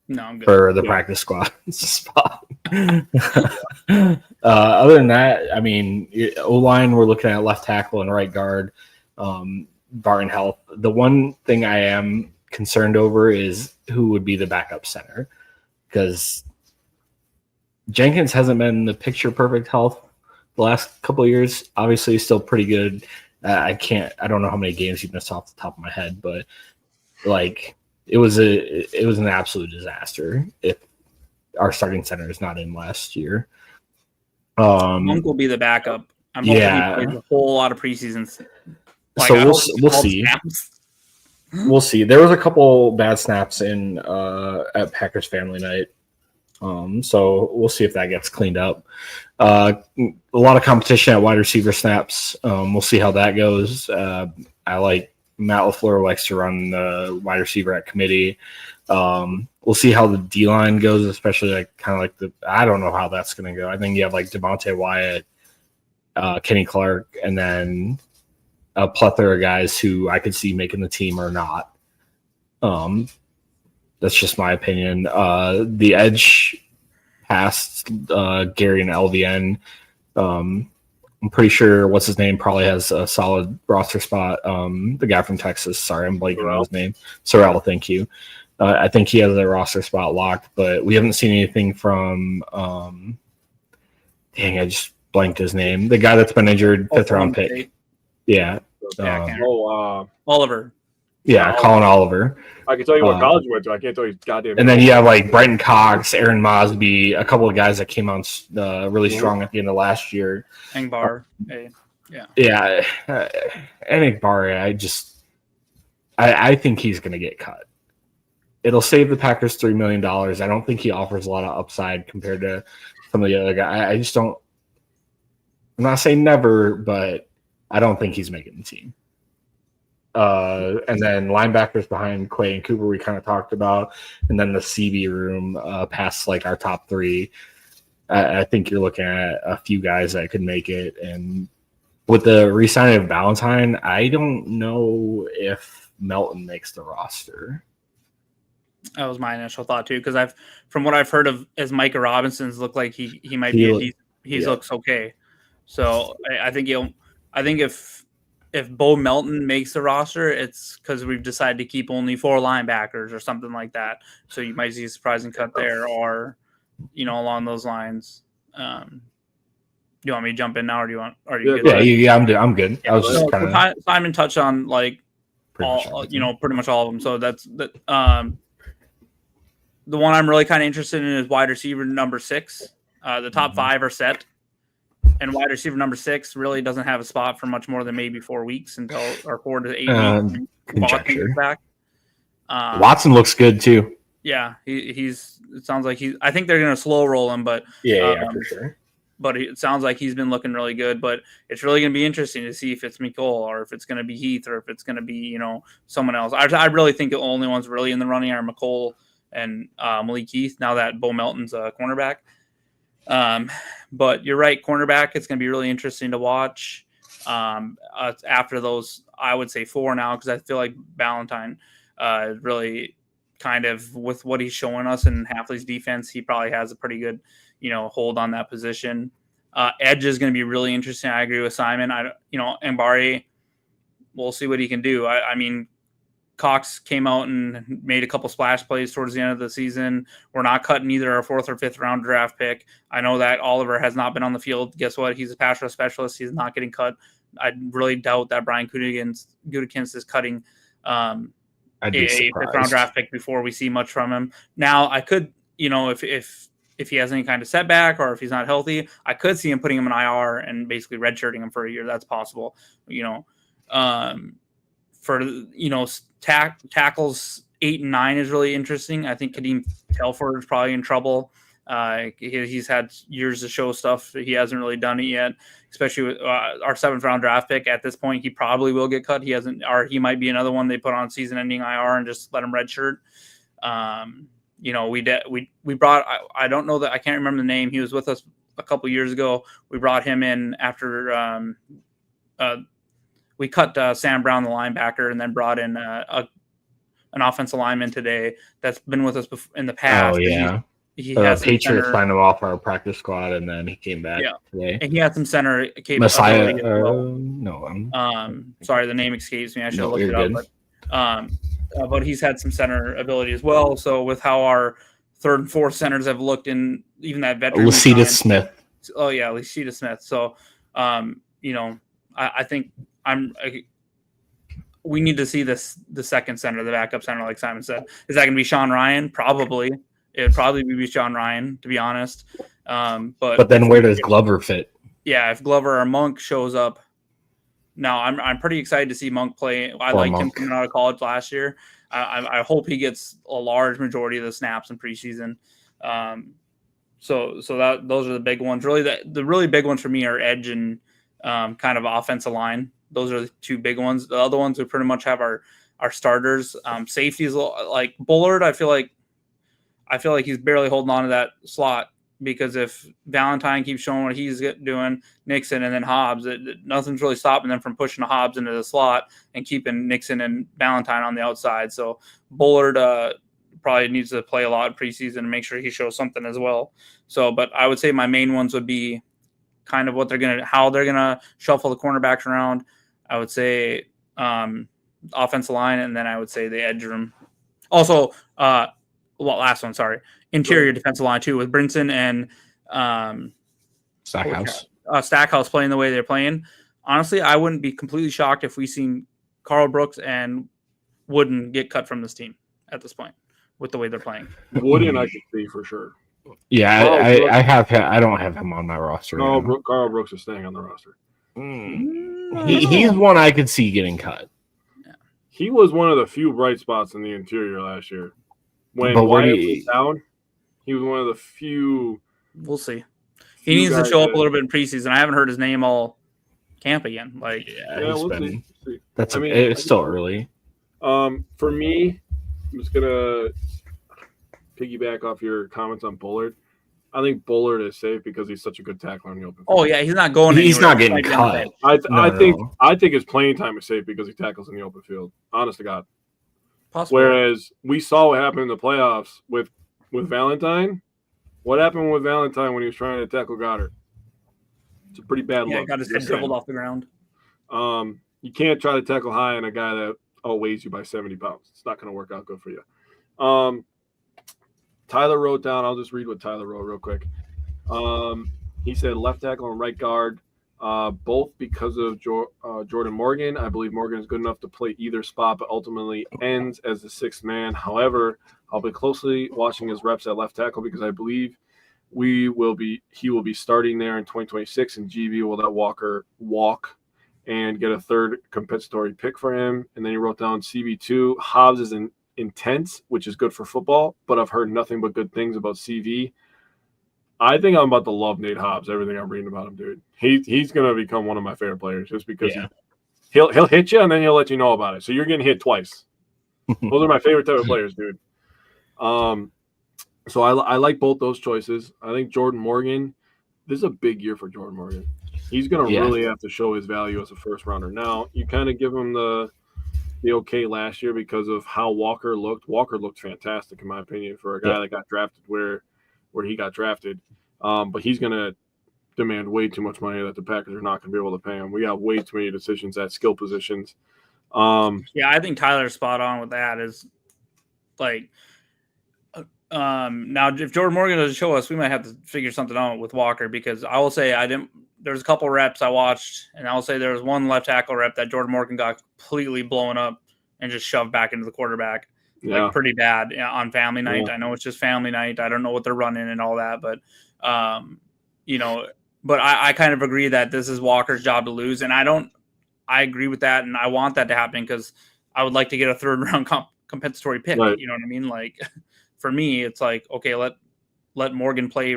No, I'm good. For the practice squad spot. Other than that, I mean, O-line, we're looking at left tackle and right guard, barring health. The one thing I am concerned over is who would be the backup center because Jenkins hasn't been the picture perfect health the last couple of years. Obviously, he's still pretty good. I don't know how many games he missed off the top of my head, but like it was an absolute disaster if our starting center is not in last year. Monk will be the backup. I'm hoping he plays a whole lot of preseasons. Like, so we'll see. We'll see. There was a couple bad snaps in at Packers Family Night. So we'll see if that gets cleaned up. A lot of competition at wide receiver snaps. We'll see how that goes. I like Matt LaFleur likes to run the wide receiver at committee. We'll see how the D line goes, especially I don't know how that's going to go. I think you have like Devontae Wyatt, Kenny Clark, and then a plethora of guys who I could see making the team or not. That's just my opinion. The edge past Gary and LVN. I'm pretty sure what's his name probably has a solid roster spot. The guy from Texas. Sorry, I'm blanking on his name. Sorrell, thank you. I think he has a roster spot locked, but we haven't seen anything from. I just blanked his name. The guy that's been injured, fifth round pick. Yeah. Oliver. Yeah, Colin Oliver. I can tell you what college he went to. I can't tell you goddamn. And then you have like Brenton Cox, Aaron Mosby, a couple of guys that came on really strong at the end of last year. Engbar. Yeah. And Engbar, I think he's going to get cut. It'll save the Packers $3 million. I don't think he offers a lot of upside compared to some of the other guys. I just don't. I'm not saying never, but I don't think he's making the team. And then linebackers behind Quay and Cooper we kind of talked about, and then the CB room past like our top three. I think you're looking at a few guys that could make it. And with the re-signing of Valentine, I don't know if Melton makes the roster. That was my initial thought too, because from what I've heard of, as Micah Robinson's looked like he might be he looks okay. So I think if Bo Melton makes the roster, it's because we've decided to keep only 4 linebackers or something like that. So you might see a surprising cut there, or along those lines. Do you want me to jump in now, or do you want? Are you good? Yeah, I'm good. I was just kind of Simon touched on like pretty much all of them. So that's the one I'm really kind of interested in is wide receiver number 6. The top 5 are set. And wide receiver number 6 really doesn't have a spot for much more than maybe 4 weeks or 4 to 8 weeks. Conjecture. Watson back. Watson looks good too. Yeah, he's. It sounds like I think they're going to slow roll him, but For sure. But it sounds like he's been looking really good. But it's really going to be interesting to see if it's Mecole or if it's going to be Heath or if it's going to be someone else. I really think the only ones really in the running are Mecole and Malik Heath. Now that Bo Melton's a cornerback. But you're right, cornerback. It's going to be really interesting to watch. After those, I would say 4 now because I feel like Valentine really kind of with what he's showing us in Hafley's defense, he probably has a pretty good hold on that position. Edge is going to be really interesting. I agree with Simon. Mbari, we'll see what he can do. I mean, Cox came out and made a couple splash plays towards the end of the season. We're not cutting either our 4th or 5th round draft pick. I know that Oliver has not been on the field. Guess what? He's a pass rush specialist. He's not getting cut. I really doubt that Brian Gutekunst is cutting a 5th round draft pick before we see much from him. Now, I could, if he has any kind of setback or if he's not healthy, I could see him putting him in IR and basically redshirting him for a year. That's possible. Tackles 8 and 9 is really interesting. I think Kadeem Telford is probably in trouble. He's had years to show stuff. He hasn't really done it yet, especially with our 7th round draft pick. At this point, he probably will get cut. He hasn't, or he might be another one they put on season-ending IR and just let him redshirt. We brought. I don't know that I can't remember the name. He was with us a couple years ago. We brought him in after we cut Sam Brown, the linebacker, and then brought in an offensive lineman today that's been with us in the past. Oh yeah. He has Patriots signed him off our practice squad, and then he came back today. And he had some center capability. Messiah, sorry, the name escapes me. I should have looked it up. But he's had some center ability as well. So with how our 3rd and 4th centers have looked in even that veteran. Lucita Smith. Oh yeah, Lucita Smith. So, I think we need to see the 2nd center, the backup center, like Simon said. Is that going to be Sean Ryan? Probably. It would probably be Sean Ryan, to be honest. But then where does Glover fit? Yeah, if Glover or Monk shows up. Now, I'm pretty excited to see Monk play. I liked him coming out of college last year. I hope he gets a large majority of the snaps in preseason. So those are the big ones. Really, the really big ones for me are edge and kind of offensive line. Those are the 2 big ones. The other ones we pretty much have our starters. Safeties like Bullard. I feel like he's barely holding on to that slot because if Valentine keeps showing what he's doing, Nixon and then Hobbs, nothing's really stopping them from pushing Hobbs into the slot and keeping Nixon and Valentine on the outside. So Bullard probably needs to play a lot in preseason and make sure he shows something as well. So, but I would say my main ones would be kind of how they're gonna shuffle the cornerbacks around. I would say offensive line, and then I would say the edge room. Also, last one, sorry. Interior defensive line too, with Brinson and Stackhouse. Stackhouse playing the way they're playing. Honestly, I wouldn't be completely shocked if we seen Carl Brooks and Wooden get cut from this team at this point with the way they're playing. Wooden, I could see for sure. Yeah, I don't have him on my roster. No, Carl Brooks is staying on the roster. He's one I could see getting cut. Yeah. He was one of the few bright spots in the interior last year. When Wyatt was down, he was one of the few. We'll see. He needs to show up a little bit in preseason. I haven't heard his name all camp again. It's still early. For me, I'm just gonna piggyback off your comments on Bullard. I think Bullard is safe because he's such a good tackler in the open field. Oh yeah, he's not going. He's not getting cut. I think his playing time is safe because he tackles in the open field. Honest to God. Possible. Whereas we saw what happened in the playoffs with Valentine. What happened with Valentine when he was trying to tackle Goddard? It's a pretty bad look. Yeah, got his head dribbled off the ground. You can't try to tackle high on a guy that outweighs you by 70 pounds. It's not going to work out good for you. Tyler wrote down, I'll just read what Tyler wrote real quick. He said left tackle and right guard, both because of Jordan Morgan. I believe Morgan is good enough to play either spot, but ultimately ends as the 6th man. However, I'll be closely watching his reps at left tackle because I believe he will be starting there in 2026, and GB will let Walker walk and get a third compensatory pick for him. And then he wrote down CB2. Hobbs is intense, which is good for football, but I've heard nothing but good things about CV. I think I'm about to love Nate Hobbs, everything I'm reading about him, dude. He's going to become one of my favorite players just because he'll hit you and then he'll let you know about it. So you're getting hit twice. Those are my favorite type of players, dude. So I like both those choices. I think Jordan Morgan, this is a big year for Jordan Morgan. He's going to really have to show his value as a first rounder. Now, you kind of give him the okay last year because of how Walker looked. Walker looked fantastic, in my opinion, for a guy that got drafted where he got drafted. But he's going to demand way too much money that the Packers are not going to be able to pay him. We got way too many decisions at skill positions. I think Tyler's spot on with that. Is like now if Jordan Morgan doesn't show us, we might have to figure something out with Walker, because I will say there's a couple reps I watched, and I will say there was one left tackle rep that Jordan Morgan got completely blown up and just shoved back into the quarterback. Like pretty bad on family night. I know it's just family night. I don't know what they're running and all that, but but I kind of agree that this is Walker's job to lose. And I agree with that. And I want that to happen because I would like to get a third round compensatory pick. Right. You know what I mean? Like for me, it's like, okay, let Morgan play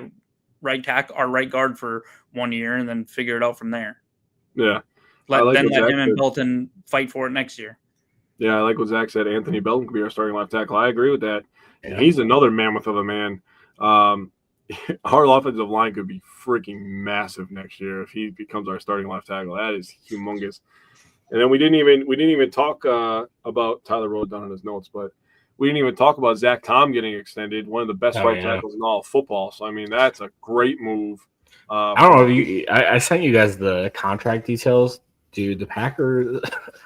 right tackle or right guard for 1 year and then figure it out from there. Yeah. Let him and Belton fight for it next year. Yeah, I like what Zach said. Anthony Belton could be our starting left tackle. I agree with that. And he's another mammoth of a man. Our offensive line could be freaking massive next year if he becomes our starting left tackle. That is humongous. And then we didn't even talk about Tyler wrote down in his notes, but we didn't even talk about Zach Tom getting extended, one of the best right tackles in all of football. So I mean, that's a great move. I don't know. I sent you guys the contract details. Dude, the Packers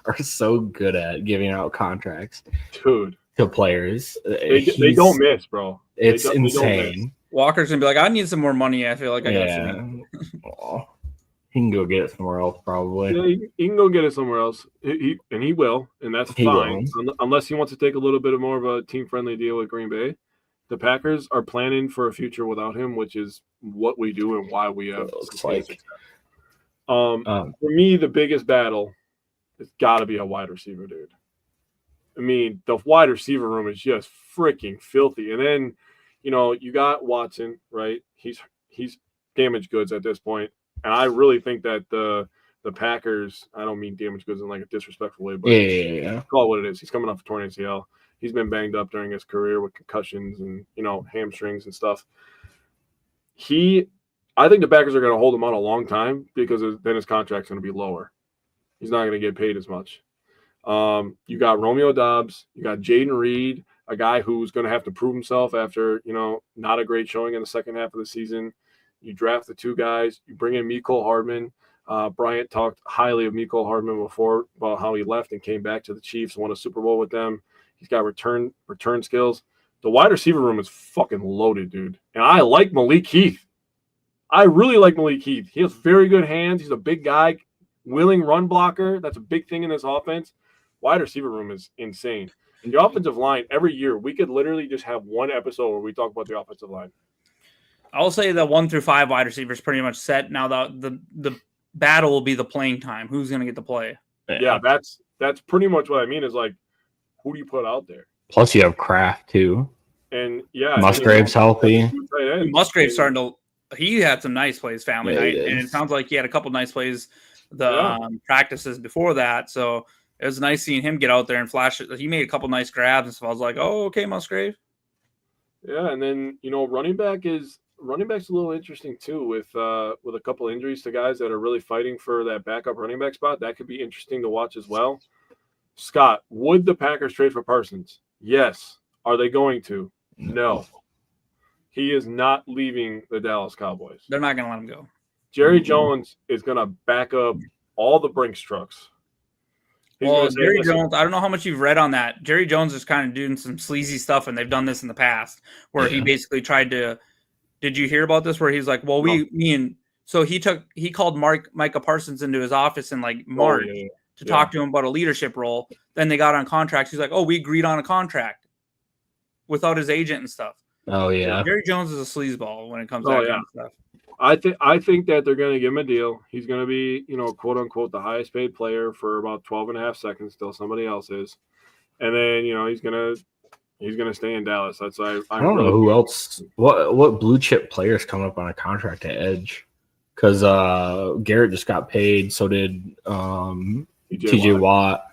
are so good at giving out contracts, dude, to players. They don't miss, bro. It's insane. Walker's gonna be like, I need some more money. I feel like I got some. He can go get it somewhere else, probably. Yeah, he can go get it somewhere else. He will, and that's fine. Unless he wants to take a little bit more of a team-friendly deal with Green Bay. The Packers are planning for a future without him, which is what we do and why we have success. For me, the biggest battle has got to be a wide receiver, dude. I mean, the wide receiver room is just freaking filthy. And then, you got Watson, right? He's damaged goods at this point. And I really think that the Packers, I don't mean damaged goods in like a disrespectful way, but call it what it is. He's coming off a torn ACL. He's been banged up during his career with concussions and, hamstrings and stuff. I think the Packers are going to hold him on a long time because then his contract's going to be lower. He's not going to get paid as much. You got Romeo Doubs. You got Jaden Reed, a guy who's going to have to prove himself after, not a great showing in the second half of the season. You draft the two guys. You bring in Mecole Hardman. Bryant talked highly of Mecole Hardman before about how he left and came back to the Chiefs, won a Super Bowl with them. He's got return skills. The wide receiver room is fucking loaded, dude. And I like Malik Heath. I really like Malik Heath. He has very good hands. He's a big guy, willing run blocker. That's a big thing in this offense. Wide receiver room is insane. And the offensive line, every year, we could literally just have one episode where we talk about the offensive line. I'll say the 1 through 5 wide receivers pretty much set. Now the battle will be the playing time. Who's going to get the play? Yeah, that's pretty much what I mean is like, who do you put out there? Plus you have Kraft too. And Musgrave's healthy. Musgrave's starting to he had some nice plays family night, and it sounds like he had a couple nice plays practices before that. So it was nice seeing him get out there and flash. He made a couple nice grabs, and so I was like, "Oh, okay, Musgrave." Yeah, and then running back's a little interesting too with a couple injuries to guys that are really fighting for that backup running back spot. That could be interesting to watch as well. Scott, would the Packers trade for Parsons? Yes. Are they going to? No. He is not leaving the Dallas Cowboys. They're not going to let him go. Jerry Jones is going to back up all the Brinks trucks. Jerry Jones, I don't know how much you've read on that. Jerry Jones is kind of doing some sleazy stuff, and they've done this in the past where he basically tried to – did you hear about this where he's like, well, so he called Micah Parsons into his office in like March to talk to him about a leadership role. Then they got on contracts. He's like, oh, we agreed on a contract without his agent and stuff. Oh yeah. Jerry Jones is a sleazeball when it comes to Oh, that yeah. kind of stuff. I think that they're going to give him a deal. He's going to be, quote unquote, the highest paid player for about 12 and a half seconds till somebody else is. And then, he's going to stay in Dallas. That's I don't really know who else. What blue chip players coming up on a contract at edge? Because Garrett just got paid. So did TJ Watt.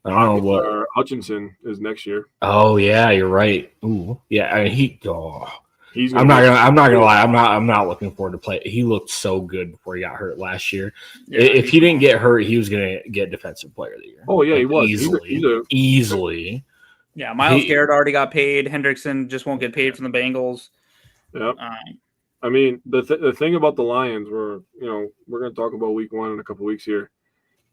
I don't know what. Hutchinson is next year. Oh yeah, you're right. Ooh, yeah. I mean, He's. I'm not gonna lie. I'm not looking forward to play. He looked so good before he got hurt last year. Yeah, If he didn't get hurt, he was gonna get defensive player of the year. Oh yeah, he was easily. Yeah, Myles Garrett already got paid. Hendrickson just won't get paid from the Bengals. Yep. I mean, the thing about the Lions, we're going to talk about week 1 in a couple weeks here,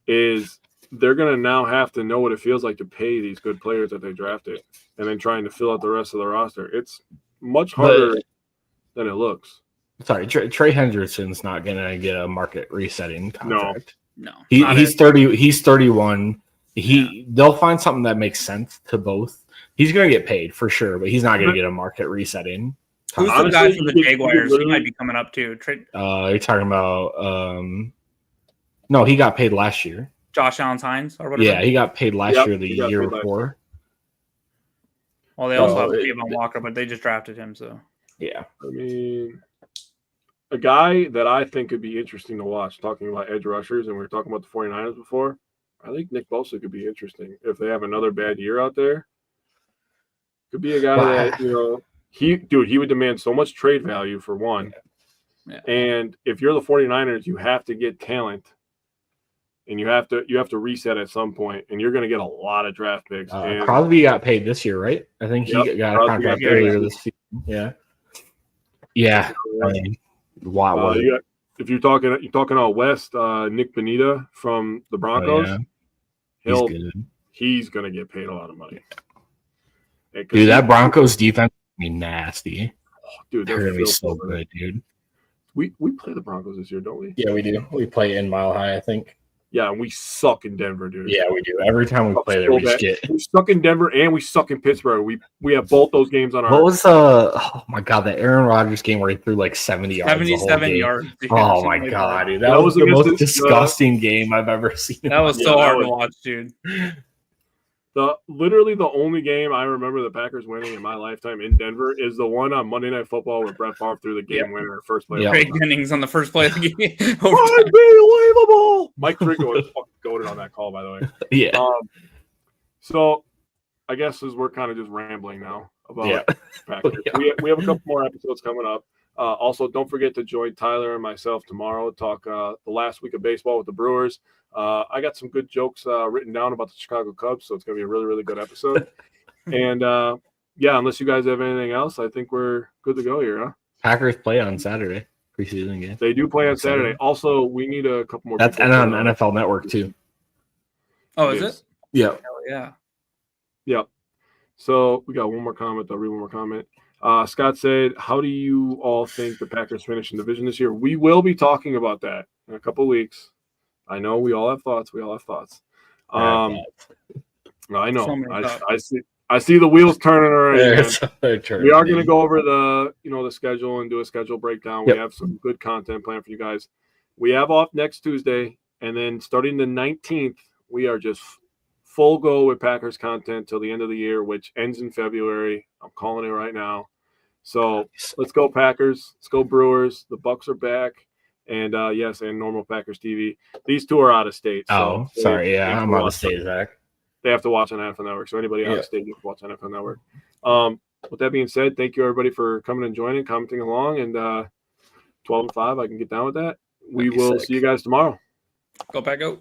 is they're going to now have to know what it feels like to pay these good players that they drafted, and then trying to fill out the rest of the roster. It's much harder than it looks. Sorry, Trey Hendrickson's not going to get a market resetting contract. No. He's 30. He's 31. They'll find something that makes sense to both. He's going to get paid for sure, but he's not going to get a market resetting. Who's the guy from the Jaguars? He might be coming up too. You're talking about no, he got paid last year. Josh Allen Hines or whatever. Yeah, he got paid last year, the year before. Well, they also have Javon Walker, but they just drafted him, so yeah. I mean, a guy that I think could be interesting to watch, talking about edge rushers, and we were talking about the 49ers before. I think Nick Bosa could be interesting if they have another bad year out there. Could be a guy that, he would demand so much trade value for one. Yeah. And if you're the 49ers, you have to get talent. And you have to reset at some point, and you're going to get a lot of draft picks. Crosby got paid this year, right? I think he got a contract earlier this season. Yeah. Yeah. I mean, wow. If you're talking out west, Nick Bonita from the Broncos, he's going to get paid a lot of money. Dude, that Broncos defense is going to be nasty. Oh, dude, they're going to be so good, dude. We play the Broncos this year, don't we? Yeah, we do. We play in Mile High, I think. Yeah, and we suck in Denver, dude. Yeah, we do. Every time we play there, we suck in Denver and we suck in Pittsburgh. We have both those games on our. What was oh my god, the Aaron Rodgers game where he threw like 70 yards. 77 yards. Oh my god, dude. That was the most disgusting game I've ever seen. That was so hard to watch, dude. Literally the only game I remember the Packers winning in my lifetime in Denver is the one on Monday Night Football where Brett Favre threw the game winner first play. Craig Jennings on the first play of the game. Unbelievable! Mike Tirico was fucking goated on that call, by the way. Yeah. So I guess as we're kind of just rambling now about Packers. We have a couple more episodes coming up. Also, don't forget to join Tyler and myself tomorrow. Talk the last week of baseball with the Brewers. I got some good jokes written down about the Chicago Cubs, so it's going to be a really, really good episode. And, unless you guys have anything else, I think we're good to go here, huh? Packers play on Saturday, preseason game. They do play on Saturday. Also, we need a couple more. That's on NFL Network, too. Oh, is it? Yeah. Hell yeah. Yep. So we got one more comment. I'll read one more comment. Scott said, how do you all think the Packers finish in division this year? We will be talking about that in a couple of weeks. I know we all have thoughts. I know. I see the wheels turning already. We are going to go over the schedule and do a schedule breakdown. We have some good content planned for you guys. We have off next Tuesday, and then starting the 19th, we are just full go with Packers content till the end of the year, which ends in February. I'm calling it right now. So let's go Packers. Let's go Brewers. The Bucks are back. And and normal Packers TV. These two are out of state. So sorry. Yeah, I'm out of state, Zach. They have to watch on NFL Network. So anybody out of state, you can watch on NFL Network. With that being said, thank you everybody for coming and joining, commenting along. And 12-5, I can get down with that. We will see you guys tomorrow. Go Pack, go.